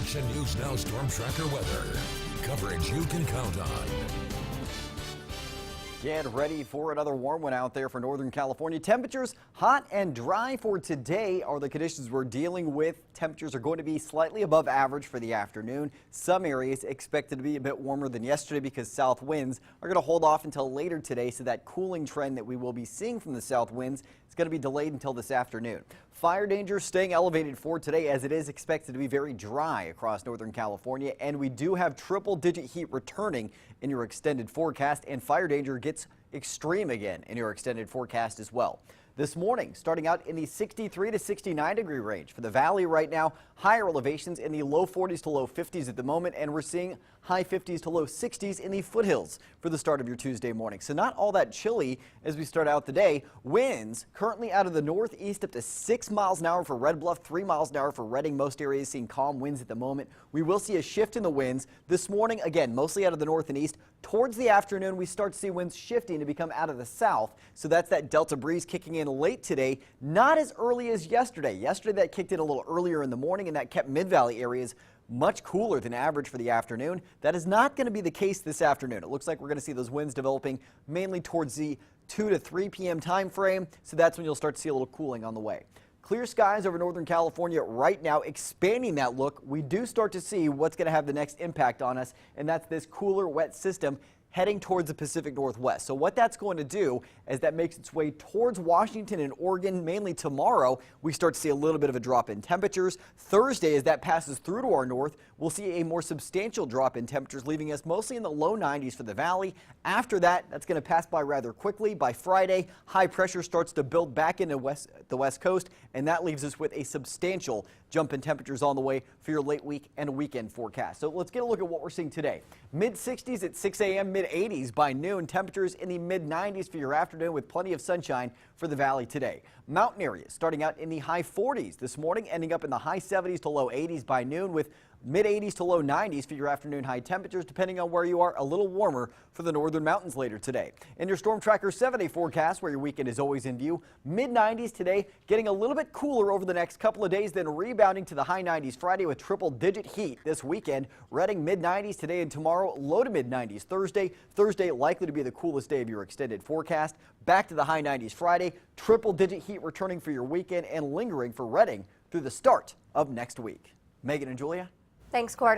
Action News Now Storm Tracker weather. Coverage you can count on. Get ready for another warm one out there for Northern California. Temperatures hot and dry for today are the conditions we're dealing with. Temperatures are going to be slightly above average for the afternoon. Some areas expected to be a bit warmer than yesterday because south winds are going to hold off until later today. So that cooling trend that we will be seeing from the south winds is going to be delayed until this afternoon. Fire danger staying elevated for today as it is expected to be very dry across Northern California. And we do have triple-digit heat returning in your extended forecast, and fire danger gets extreme again in your extended forecast as well. This morning, starting out in the 63 to 69 degree range. For the valley right now, higher elevations in the low 40s to low 50s at the moment, and we're seeing high 50s to low 60s in the foothills for the start of your Tuesday morning. So not all that chilly as we start out the day. Winds currently out of the northeast up to 6 miles an hour for Red Bluff, 3 miles an hour for Redding. Most areas seeing calm winds at the moment. We will see a shift in the winds this morning, again, mostly out of the north and east. Towards the afternoon, we start to see winds shifting to become out of the south. So that's that Delta breeze kicking in late today, not as early as yesterday. Yesterday that kicked in a little earlier in the morning, and that kept mid-valley areas much cooler than average for the afternoon. That is not going to be the case this afternoon. It looks like we're going to see those winds developing mainly towards the 2 to 3 p.m. time frame. So that's when you'll start to see a little cooling on the way. Clear skies over Northern California right now, expanding that look. We do start to see what's going to have the next impact on us, and that's this cooler, wet system heading towards the Pacific Northwest. So what that's going to do is that makes its way towards Washington and Oregon. Mainly tomorrow, we start to see a little bit of a drop in temperatures. Thursday, as that passes through to our north, we'll see a more substantial drop in temperatures, leaving us mostly in the low 90s for the valley. After that, that's going to pass by rather quickly. By Friday, high pressure starts to build back into the west coast, and that leaves us with a substantial jump in temperatures on the way for your late week and weekend forecast. So let's get a look at what we're seeing today. Mid 60s at 6 a.m., mid 80s by noon, temperatures in the mid 90s for your afternoon with plenty of sunshine for the valley today. Mountain areas starting out in the high 40s this morning, ending up in the high 70s to low 80s by noon, with mid 80s to low 90s for your afternoon high temperatures, depending on where you are, a little warmer for the northern mountains later today. In your Storm Tracker 7-day forecast, where your weekend is always in view, mid 90s today, getting a little bit cooler over the next couple of days, then rebounding to the high 90s Friday with triple-digit heat this weekend. Redding mid 90s today and tomorrow, low to mid 90s Thursday. Thursday likely to be the coolest day of your extended forecast. Back to the high 90s Friday, triple-digit heat returning for your weekend and lingering for Redding through the start of next week. Megan and Julia. Thanks, Cord.